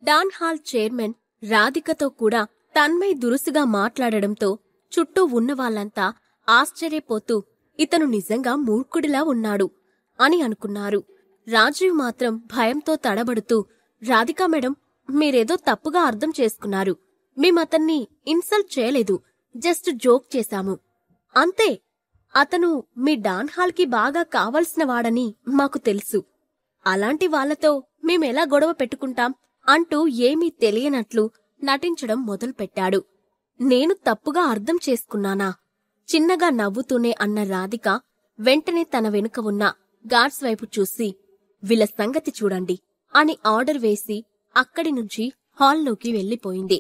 Don hall chairman రాధికతో కూడా తన్మయ్ దురుసుగా మాట్లాడడంతో చుట్టూ ఉన్నవాళ్లంతా ఆశ్చర్యపోతూ ఇతను నిజంగా మూర్ఖుడిలా ఉన్నాడు అని అనుకున్నారు. రాజీవ్ మాత్రం భయంతో తడబడుతూ, రాధికా మేడం, మీరేదో తప్పుగా అర్థం చేసుకున్నారు. మేమతన్ని ఇన్సల్ట్ చేయలేదు, జస్ట్ జోక్ చేశాము అంతే. అతను మీ డాన్ హాల్కి బాగా కావలసిన వాడని మాకు తెలుసు. అలాంటి వాళ్లతో మేమెలా గొడవ పెట్టుకుంటాం అంటూ ఏమీ తెలియనట్లు నటించడం మొదలుపెట్టాడు. నేను తప్పుగా అర్థం చేసుకున్నానా? చిన్నగా నవ్వుతూనే అన్న రాధిక వెంటనే తన వెనుక ఉన్న గార్డ్స్ వైపు చూసి, వీళ్ళ సంగతి చూడండి అని ఆర్డర్ వేసి అక్కడి నుంచి హాల్లోకి వెళ్లిపోయింది.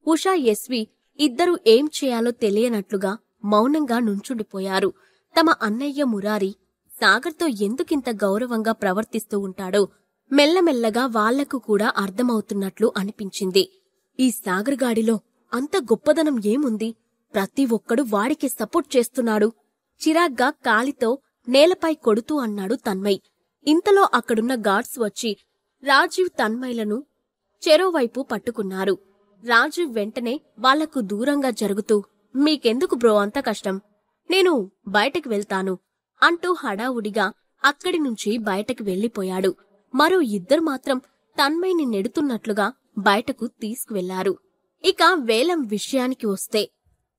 ఉషా, ఎస్వి ఇద్దరూ ఏం చేయాలో తెలియనట్లుగా మౌనంగా నుంచుండిపోయారు. తమ అన్నయ్య మురారి సాగర్తో ఎందుకింత గౌరవంగా ప్రవర్తిస్తూ ఉంటాడో మెల్లమెల్లగా వాళ్లకు కూడా అర్థమవుతున్నట్లు అనిపించింది. ఈ సాగర్ గాడిలో అంత గొప్పదనం ఏముంది? ప్రతి ఒక్కడు వాడికి సపోర్ట్ చేస్తున్నాడు. చిరాగ్గా కాలితో నేలపై కొడుతూ అన్నాడు తన్మయ్. ఇంతలో అక్కడున్న గార్డ్స్ వచ్చి రాజీవ్, తన్మయ్లను చెరోవైపు పట్టుకున్నారు. రాజీవ్ వెంటనే వాళ్లకు దూరంగా జరుగుతూ, మీకెందుకు బ్రో అంత కష్టం? నేను బయటకు వెళ్తాను అంటూ హడావుడిగా అక్కడి నుంచి బయటకు వెళ్లిపోయాడు. మరో ఇద్దరు మాత్రం తన్మయ్ని నెడుతున్నట్లుగా బయటకు తీసుకువెళ్లారు. ఇక వేలం విషయానికి వస్తే,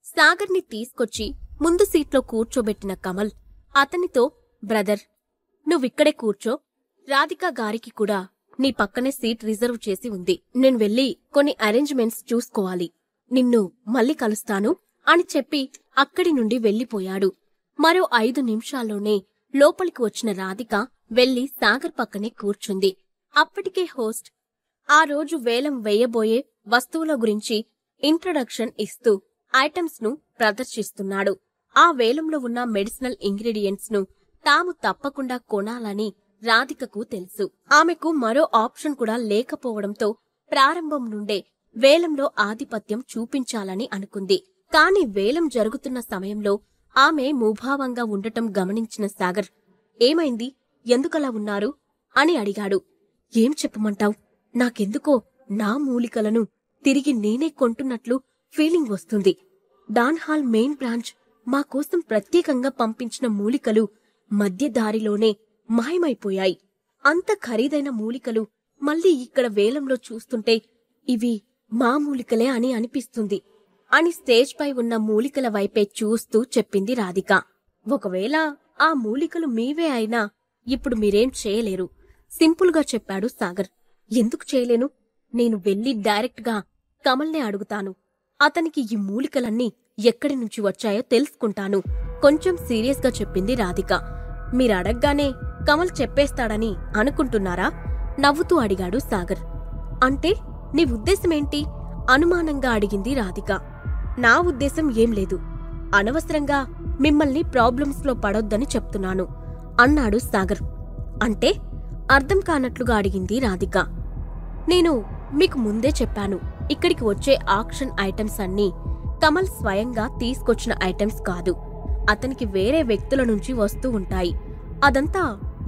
సాగర్ని తీసుకొచ్చి ముందు సీట్లో కూర్చోబెట్టిన కమల్ అతనితో, బ్రదర్, నువ్విక్కడే కూర్చో, రాధికా గారికి కూడా నీ పక్కనే సీట్ రిజర్వ్ చేసి ఉంది. నేను వెళ్లి కొన్ని అరేంజ్మెంట్స్ చూసుకోవాలి. నిన్ను మళ్ళీ కలుస్తాను అని చెప్పి అక్కడి నుండి వెళ్లిపోయాడు. మరో 5 నిమిషాల్లోనే లోపలికి వచ్చిన రాధిక వెళ్లి సాగర్ పక్కనే కూర్చుంది. అప్పటికే హోస్ట్ ఆ రోజు వేలం వేయబోయే వస్తువుల గురించి ఇంట్రడక్షన్ ఇస్తూ ఐటమ్స్ ను ప్రదర్శిస్తున్నాడు. ఆ వేలంలో ఉన్న మెడిసినల్ ఇంగ్రీడియంట్స్ ను తాము తప్పకుండా కొనాలని రాధికకు తెలుసు. ఆమెకు మరో ఆప్షన్ కూడా లేకపోవడంతో ప్రారంభం నుండే వేలంలో ఆధిపత్యం చూపించాలని అనుకుంది. కాని వేలం జరుగుతున్న సమయంలో ఆమె ముభావంగా ఉండటం గమనించిన సాగర్, ఏమైంది, ఎందుకలా ఉన్నారు అని అడిగాడు. ఏం చెప్పమంటావ్? నాకెందుకో నా మూలికలను తిరిగి నేనే కొంటున్నట్లు ఫీలింగ్ వస్తుంది. డాన్ హాల్ మెయిన్ బ్రాంచ్ మా కోసం ప్రత్యేకంగా పంపించిన మూలికలు మధ్య దారిలోనే మాయమైపోయాయి. అంత ఖరీదైన మూలికలు మళ్ళీ ఇక్కడ వేలంలో చూస్తుంటే ఇవి మా మూలికలే అని అనిపిస్తుంది అని స్టేజ్ పై ఉన్న మూలికల వైపే చూస్తూ చెప్పింది రాధిక. ఒకవేళ ఆ మూలికలు మీవే అయినా ఇప్పుడు మీరేం చేయలేరు, సింపుల్గా చెప్పాడు సాగర్. ఎందుకు చేయలేను? నేను వెళ్లి డైరెక్ట్ గా కమల్నే అడుగుతాను. అతనికి ఈ మూలికలన్నీ ఎక్కడి నుంచి వచ్చాయో తెలుసుకుంటాను కొంచెం సీరియస్ గా చెప్పింది రాధిక. మీరడగ్గానే కమల్ చెప్పేస్తాడని అనుకుంటున్నారా? నవ్వుతూ అడిగాడు సాగర్. అంటే నీ ఉద్దేశమేంటి? అనుమానంగా అడిగింది రాధిక. నా ఉద్దేశం ఏం లేదు, అనవసరంగా మిమ్మల్ని ప్రాబ్లమ్స్ లో పడొద్దని చెప్తున్నాను అన్నాడు సాగర్. అంటే అర్థం కానట్లుగా అడిగింది రాధిక. నేను మీకు ముందే చెప్పాను, ఇక్కడికి వచ్చే ఆక్షన్ ఐటమ్స్ అన్నీ కమల్ స్వయంగా తీసుకొచ్చిన ఐటమ్స్ కాదు. అతనికి వేరే వ్యక్తుల నుంచి వస్తూ ఉంటాయి. అదంతా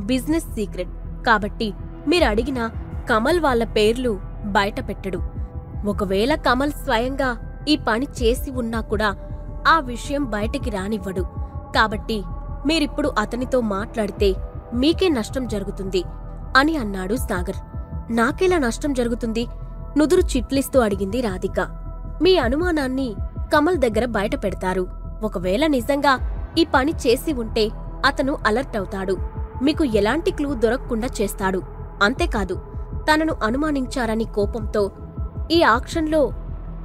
బిజినెస్ సీక్రెట్. కాబట్టి మీరడిగిన కమల్ వాళ్ళ పేర్లు బయట పెట్టడు. ఒకవేళ కమల్ స్వయంగా ఈ పని చేసి ఉన్నా కూడా ఆ విషయం బయటికి రానివ్వడు. కాబట్టి మీరిప్పుడు అతనితో మాట్లాడితే మీకే నష్టం జరుగుతుంది అని అన్నాడు సాగర్. నాకెలా నష్టం జరుగుతుంది? నుదురు చిట్లిస్తూ అడిగింది రాధిక. మీ అనుమానాన్ని కమల్ దగ్గర బయట పెడతారు. ఒకవేళ నిజంగా ఈ పని చేసి ఉంటే అతను అలర్ట్ అవుతాడు. మీకు ఎలాంటి క్లూ దొరకకుండా చేస్తాడు. అంతేకాదు, తనను అనుమానించారని కోపంతో ఈ ఆక్షన్లో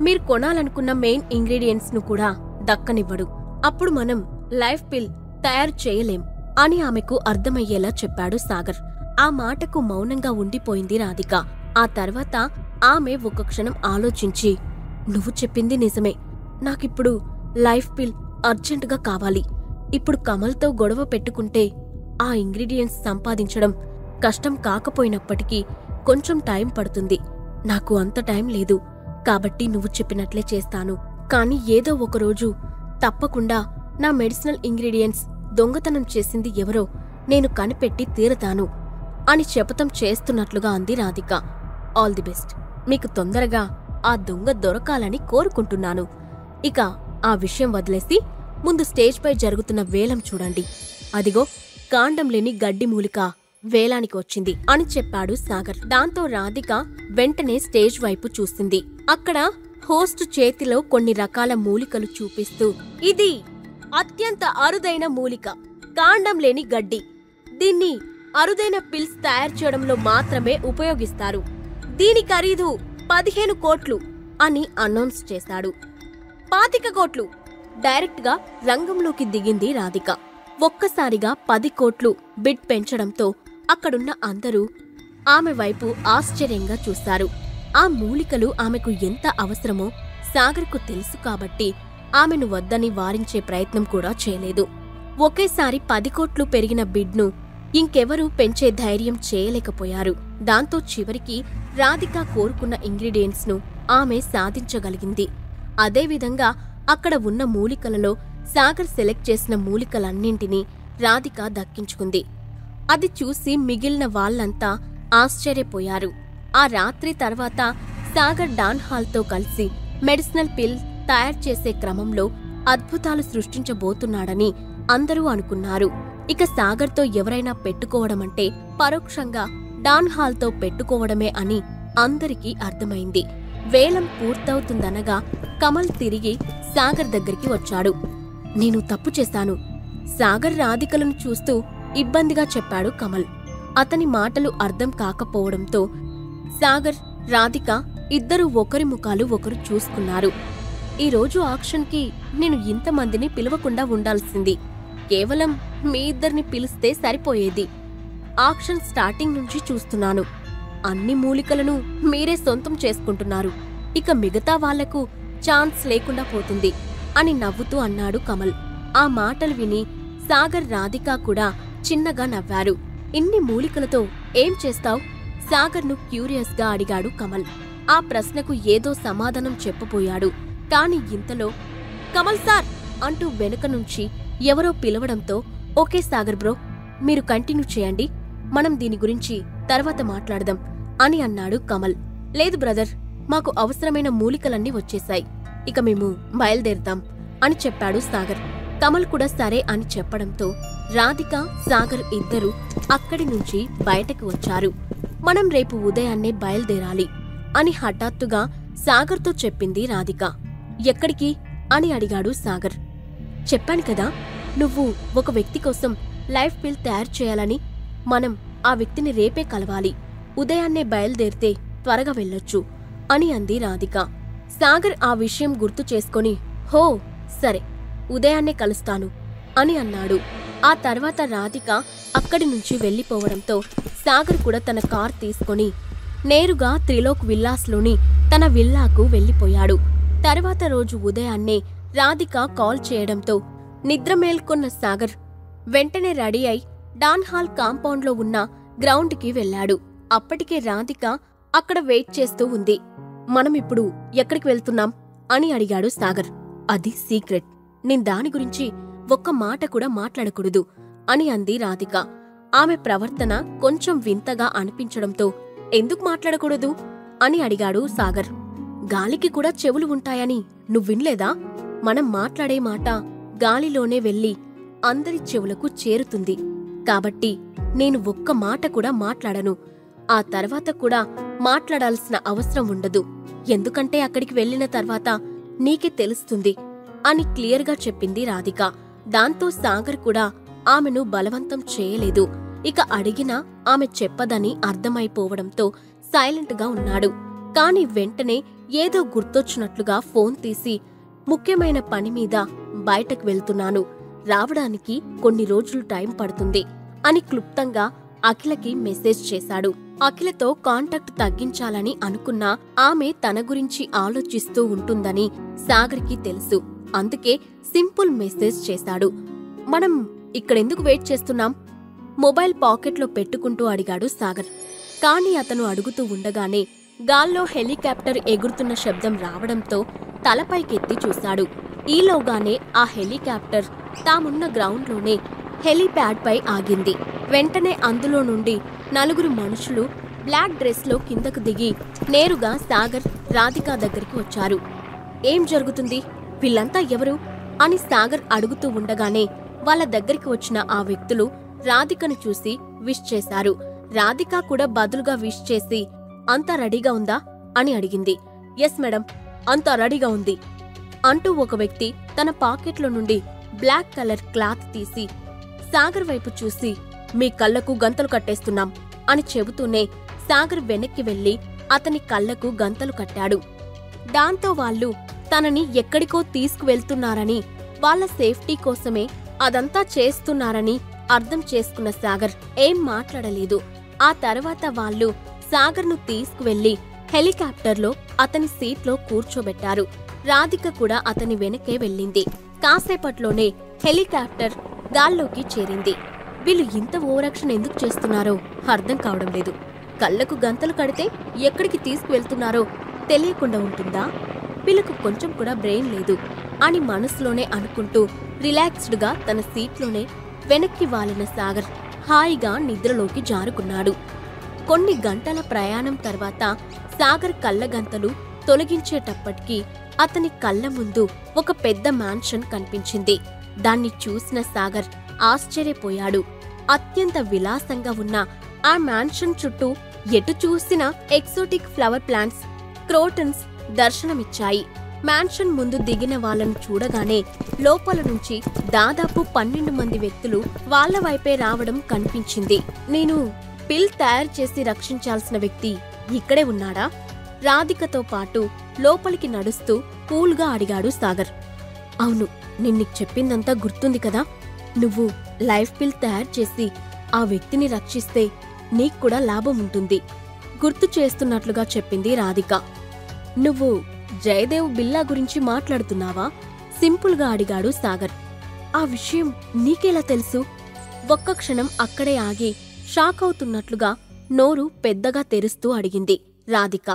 మీరు కొనాలనుకున్న మెయిన్ ఇంగ్రీడియంట్స్ ను కూడా దక్కనివ్వడు. అప్పుడు మనం లైఫ్ పిల్ తయారు చేయలేం అని ఆమెకు అర్థమయ్యేలా చెప్పాడు సాగర్. ఆ మాటకు మౌనంగా ఉండిపోయింది రాధిక. ఆ తర్వాత ఆమె ఒక క్షణం ఆలోచించి, నువ్వు చెప్పింది నిజమే, నాకిప్పుడు లైఫ్ పిల్ అర్జెంటుగా కావాలి. ఇప్పుడు కమల్తో గొడవ పెట్టుకుంటే ఆ ఇంగ్రీడియంట్స్ సంపాదించడం కష్టం కాకపోయినప్పటికీ కొంచెం టైం పడుతుంది. నాకు అంత టైం లేదు. కాబట్టి నువ్వు చెప్పినట్లే చేస్తాను. కాని ఏదో ఒకరోజు తప్పకుండా నా మెడిసినల్ ఇంగ్రీడియంట్స్ దొంగతనం చేసింది ఎవరో నేను కనిపెట్టి తీరతాను అని శపథం చేస్తున్నట్లుగా అంది రాధిక. All the best. మీకు తొందరగా ఆ దొంగ దొరకాలని కోరుకుంటున్నాను. ఇక ఆ విషయం వదిలేసి ముందు స్టేజ్పై జరుగుతున్న వేలం చూడండి. అదిగో కాండం లేని గడ్డి మూలిక వేలానికి వచ్చింది అని చెప్పాడు సాగర్. దాంతో రాధిక వెంటనే స్టేజ్ వైపు చూసింది. అక్కడ హోస్ట్ చేతిలో కొన్ని రకాల మూలికలు చూపిస్తూ, ఇది అత్యంత అరుదైన మూలిక, కాండం లేని గడ్డి. దీన్ని అరుదైన పిల్స్ తయారు చేయడంలో మాత్రమే ఉపయోగిస్తారు. దీని ఖరీదు 15 కోట్లు అని అనౌన్స్ చేశాడు. 25 కోట్లు! డైరెక్ట్గా రంగంలోకి దిగింది రాధిక. ఒక్కసారిగా 10 కోట్లు బిడ్ పెంచడంతో అక్కడున్న అందరూ ఆమె వైపు ఆశ్చర్యంగా చూశారు. ఆ మూలికలు ఆమెకు ఎంత అవసరమో సాగర్కు తెలుసు కాబట్టి ఆమెను వద్దని వారించే ప్రయత్నం కూడా చేయలేదు. ఒకేసారి 10 కోట్లు పెరిగిన బిడ్ను ఇంకెవరూ పెంచే ధైర్యం చేయలేకపోయారు. దాంతో చివరికి రాధిక కోరుకున్న ఇంగ్రీడియంట్స్ ను ఆమె సాధించగలిగింది. అదేవిధంగా అక్కడ ఉన్న మూలికలలో సాగర్ సెలెక్ట్ చేసిన మూలికలన్నింటినీ రాధిక దక్కించుకుంది. అది చూసి మిగిలిన వాళ్లంతా ఆశ్చర్యపోయారు. ఆ రాత్రి తర్వాత సాగర్ డాన్ హాల్తో కలిసి మెడిసినల్ పిల్ తయారు చేసే క్రమంలో అద్భుతాలు సృష్టించబోతున్నాడని అందరూ అనుకున్నారు. ఇక సాగర్తో ఎవరైనా పెట్టుకోవడమంటే పరోక్షంగా డాన్ హాల్తో పెట్టుకోవడమే అని అందరికీ అర్థమైంది. వేలం పూర్తవుతుందనగా కమల్ తిరిగి సాగర్ దగ్గరికి వచ్చాడు. నేను తప్పు చేశాను. సాగర్ రాధికలను చూస్తూ ఇబ్బందిగా చెప్పాడు కమల్. అతని మాటలు అర్థం కాకపోవడంతో సాగర్, రాధిక ఇద్దరూ ఒకరి ముఖాలు ఒకరు చూసుకున్నారు. ఈరోజు ఆక్షన్కి నేను ఇంతమందిని పిలవకుండా ఉండాల్సింది. కేవలం మీ ఇద్దరిని పిలిస్తే సరిపోయేది. ఆక్షన్ స్టార్టింగ్ నుంచి చూస్తున్నాను. అన్ని మూలికలను మీరే సొంతం చేసుకుంటున్నారు. ఇక మిగతా వాళ్లకు ఛాన్స్ లేకుండా పోతుంది అని నవ్వుతూ అన్నాడు కమల్. ఆ మాటలు విని సాగర్, రాధిక కూడా చిన్నగా నవ్వారు. ఇన్ని మూలికలతో ఏం చేస్తావ్? సాగర్ను క్యూరియస్ గా అడిగాడు కమల్. ఆ ప్రశ్నకు ఏదో సమాధానం చెప్పబోయాడు. కాని ఇంతలో కమల్ సార్ అంటూ వెనుక నుంచి ఎవరో పిలవడంతో, ఓకే సాగర్ బ్రో, మీరు కంటిన్యూ చేయండి, మనం దీని గురించి తర్వాత మాట్లాడదాం అని అన్నాడు కమల్. లేదు బ్రదర్, మాకు అవసరమైన మూలికలన్నీ వచ్చేశాయి, ఇక మేము బయలుదేరుతాం అని చెప్పాడు సాగర్. కమల్ కూడా సరే అని చెప్పడంతో రాధిక, సాగర్ ఇద్దరూ అక్కడి నుంచి బయటకు వచ్చారు. మనం రేపు ఉదయాన్నే బయలుదేరాలి అని హఠాత్తుగా సాగర్తో చెప్పింది రాధిక. ఎక్కడికి అని అడిగాడు సాగర్. చెప్పాను కదా, నువ్వు ఒక వ్యక్తి కోసం లైఫ్ పిల్ తయారు చేయాలని. మనం ఆ వ్యక్తిని రేపే కలవాలి. ఉదయాన్నే బయలుదేరితే త్వరగా వెళ్ళొచ్చు అని అంది రాధిక. సాగర్ ఆ విషయం గుర్తు చేసుకొని, హో సరే, ఉదయాన్నే కలుస్తాను అని అన్నాడు. ఆ తర్వాత రాధిక అక్కడి నుంచి వెళ్లిపోవడంతో సాగర్ కూడా తన కార్ తీసుకొని నేరుగా త్రిలోక్ విల్లాస్లోని తన విల్లాకు వెళ్లిపోయాడు. తర్వాత రోజు ఉదయాన్నే రాధిక కాల్ చేయడంతో నిద్ర మేల్కొన్న సాగర్ వెంటనే రెడీ అయి డాన్ హాల్ కాంపౌండ్లో ఉన్న గ్రౌండ్కి వెళ్లాడు. అప్పటికే రాధిక అక్కడ వెయిట్ చేస్తూ ఉంది. మనం ఇప్పుడు ఎక్కడికి వెళ్తున్నాం అని అడిగాడు సాగర్. అది సీక్రెట్, నేను దాని గురించి ఒక్క మాట కూడా మాట్లాడకూడదు అని అంది రాధిక. ఆమె ప్రవర్తన కొంచెం వింతగా అనిపించడంతో ఎందుకు మాట్లాడకూడదు అని అడిగాడు సాగర్. గాలికి కూడా చెవులు ఉంటాయని నువ్విన్లేదా? మనం మాట్లాడే మాట గాలిలోనే వెళ్ళి అందరి చెవులకు చేరుతుంది. కాబట్టి నేను ఒక్క మాట కూడా మాట్లాడను. ఆ తర్వాత కూడా మాట్లాడాల్సిన అవసరం ఉండదు. ఎందుకంటే అక్కడికి వెళ్లిన తర్వాత నీకే తెలుస్తుంది అని క్లియర్గా చెప్పింది రాధిక. దాంతో సాగర్ కూడా ఆమెను బలవంతం చేయలేదు. ఇక అడిగినా ఆమె చెప్పదని అర్థమైపోవడంతో సైలెంట్గా ఉన్నాడు. కాని వెంటనే ఏదో గుర్తొచ్చినట్లుగా ఫోన్ తీసి, ముఖ్యమైన పని మీద బయటకు వెళ్తున్నాను, రావడానికి కొన్ని రోజులు టైం పడుతుంది అని క్లుప్తంగా అఖిలకి మెసేజ్ చేశాడు. అఖిలతో కాంటాక్ట్ తగ్గించాలని అనుకున్నా ఆమె తన గురించి ఆలోచిస్తూ ఉంటుందని సాగర్కి తెలుసు. అందుకే సింపుల్ మెసేజ్ చేశాడు. మనం ఇక్కడెందుకు వెయిట్ చేస్తున్నాం? మొబైల్ పాకెట్లో పెట్టుకుంటూ అడిగాడు సాగర్. కాని అతను అడుగుతూ ఉండగానే గాల్లో హెలికాప్టర్ ఎగురుతున్న శబ్దం రావడంతో తలపైకెత్తి చూశాడు. ఈలోగానే ఆ హెలికాప్టర్ తామున్న గ్రౌండ్లోనే హెలీప్యాడ్ పై ఆగింది. వెంటనే అందులో నుండి 4 మనుషులు బ్లాక్ డ్రెస్లో కిందకు దిగి నేరుగా సాగర్ రాధిక దగ్గరికి వచ్చారు. ఏం జరుగుతుంది? వీళ్ళంతా ఎవరు అని సాగర్ అడుగుతూ ఉండగానే వాళ్ళ దగ్గరికి వచ్చిన ఆ వ్యక్తులు రాధికను చూసి విష్ చేశారు. రాధిక కూడా బదులుగా విష్ చేసి అంతా రెడీగా ఉందా అని అడిగింది. ఎస్ మేడం, అంతా రెడీగా ఉంది అంటూ ఒక వ్యక్తి తన పాకెట్లో నుండి బ్లాక్ కలర్ క్లాత్ తీసి సాగర్ వైపు చూసి మీ కళ్లకు గంతలు కట్టేస్తున్నాం అని చెబుతూనే సాగర్ వెనక్కి వెళ్లి అతని కళ్లకు గంతలు కట్టాడు. దాంతో వాళ్ళు తనని ఎక్కడికో తీసుకువెళ్తున్నారని, వాళ్ల సేఫ్టీ కోసమే అదంతా చేస్తున్నారని అర్థం చేసుకున్న సాగర్ ఏం మాట్లాడలేదు. ఆ తర్వాత వాళ్ళు సాగర్ను తీసుకువెళ్లి హెలికాప్టర్లో అతని సీట్లో కూర్చోబెట్టారు. రాధిక కూడా అతని వెనకే వెళ్ళింది. కాసేపట్లోనే హెలికాప్టర్ గాల్లోకి చేరింది. వీళ్ళు ఇంత ఓవరాక్షన్ ఎందుకు చేస్తున్నారో అర్థం కావడం లేదు. కళ్లకు గంతలు కడితే ఎక్కడికి తీసుకువెళ్తున్నారో తెలియకుండా ఉంటుందా? వీళ్ళకు కొంచెం కూడా బ్రెయిన్ లేదు అని మనసులోనే అనుకుంటూ రిలాక్స్డ్గా తన సీట్లోనే వెనక్కి వాలిన సాగర్ హాయిగా నిద్రలోకి జారుకున్నాడు. కొన్ని గంటల ప్రయాణం తర్వాత సాగర్ కళ్ళగంతలు తొలగించేటప్పటికీ అతని కళ్ల ముందు ఒక పెద్ద మ్యాన్షన్ కనిపించింది. దాన్ని చూసిన సాగర్ ఆశ్చర్యపోయాడు. అత్యంత విలాసంగా ఉన్న ఆ మ్యాన్షన్ చుట్టూ ఎటు చూసినా ఎక్సోటిక్ ఫ్లవర్ ప్లాంట్స్, క్రోటన్స్ దర్శనమిచ్చాయి. మ్యాన్షన్ ముందు దిగిన వాళ్ళను చూడగానే లోపల నుంచి దాదాపు 12 మంది వ్యక్తులు వాళ్ల వైపే రావడం కనిపించింది. నేను పిల్ తయారు చేసి రక్షించాల్సిన వ్యక్తి ఇక్కడే ఉన్నాడా? రాధికతో పాటు లోపలికి నడుస్తూ కూల్గా అడిగాడు సాగర్. అవును, నిన్నీకు చెప్పిందంతా గుర్తుంది కదా? నువ్వు లైఫ్ పిల్ తయారు చేసి ఆ వ్యక్తిని రక్షిస్తే నీక్కూడా లాభం ఉంటుంది గుర్తు చేస్తున్నట్లుగా చెప్పింది రాధిక. నువ్వు జయదేవ్ బిల్లా గురించి మాట్లాడుతున్నావా? సింపుల్గా అడిగాడు సాగర్. ఆ విషయం నీకెలా తెలుసు? ఒక్క క్షణం అక్కడే ఆగి షాక్ అవుతున్నట్లుగా నోరు పెద్దగా తెరుస్తూ అడిగింది రాధిక.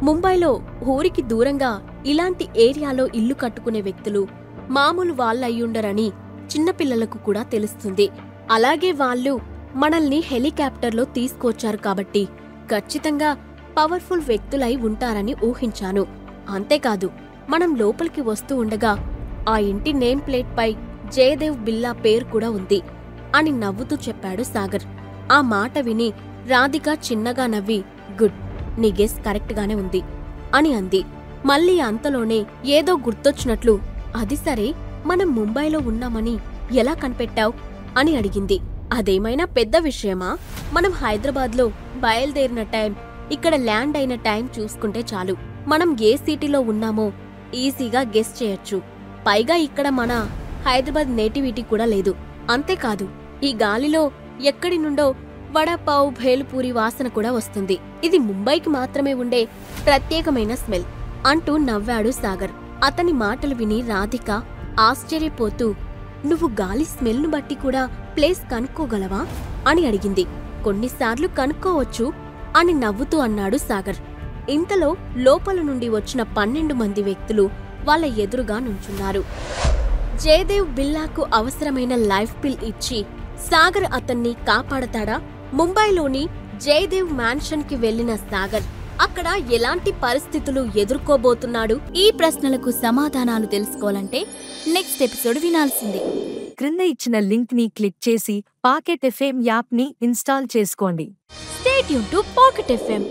ముంబైలో ఊరికి దూరంగా ఇలాంటి ఏరియాలో ఇల్లు కట్టుకునే వ్యక్తులు మామూలు వాళ్ళయ్యుండరని చిన్నపిల్లలకు కూడా తెలుస్తుంది. అలాగే వాళ్ళు మనల్ని హెలికాప్టర్లో తీసుకొచ్చారు కాబట్టి ఖచ్చితంగా పవర్ఫుల్ వ్యక్తులై ఉంటారని ఊహించాను. అంతేకాదు, మనం లోపలికి వస్తూ ఉండగా ఆ ఇంటి నేమ్ ప్లేట్ పై జయదేవ్ బిల్లా పేరు కూడా ఉంది అని నవ్వుతూ చెప్పాడు సాగర్. ఆ మాట విని రాధిక చిన్నగా నవ్వి గుడ్, నీ గెస్ కరెక్ట్ గానే ఉంది అని అంది. మళ్ళీ అంతలోనే ఏదో గుర్తొచ్చినట్లు అది సరే, మనం ముంబైలో ఉన్నామని ఎలా కనిపెట్టావ్ అని అడిగింది. అదేమైనా పెద్ద విషయమా? మనం హైదరాబాద్లో బయలుదేరిన టైం, ఇక్కడ ల్యాండ్ అయిన టైం చూసుకుంటే చాలు మనం ఏ సిటీలో ఉన్నామో ఈజీగా గెస్ చేయొచ్చు. పైగా ఇక్కడ మన హైదరాబాద్ నేటివిటీ కూడా లేదు. అంతేకాదు, ఈ గాలిలో ఎక్కడి నుండో వడాపావ్, భేల్పూరి వాసన కూడా వస్తుంది. ఇది ముంబైకి మాత్రమే ఉండే ప్రత్యేకమైన స్మెల్ అంటూ నవ్వాడు సాగర్. అతని మాటలు విని రాధిక ఆశ్చర్యపోతూ నువ్వు గాలి స్మెల్ను బట్టి కూడా ప్లేస్ కనుక్కోగలవా అని అడిగింది. కొన్నిసార్లు కనుక్కోవచ్చు అని నవ్వుతూ అన్నాడు సాగర్. ఇంతలో లోపల నుండి వచ్చిన 12 మంది వ్యక్తులు వాళ్ళ ఎదురుగా నుంచున్నారు. జయదేవ్ బిల్లాకు అవసరమైన లైఫ్ పిల్ ఇచ్చి సాగర్ అతన్ని కాపాడతాడా? ముంబైలోని జయదేవ్ మ్యాన్షన్ కి వెళ్లిన సాగర్ అక్కడ ఎలాంటి పరిస్థితులు ఎదుర్కోబోతున్నాడు? ఈ ప్రశ్నలకు సమాధానాలు తెలుసుకోవాలంటే నెక్స్ట్ ఎపిసోడ్ వినాల్సిందే. క్రింద ఇచ్చిన లింక్ ని క్లిక్ చేసి పాకెట్ ఎఫ్ఎం యాప్ ని ఇన్స్టాల్ చేసుకోండి. Stay tune to pocket FM.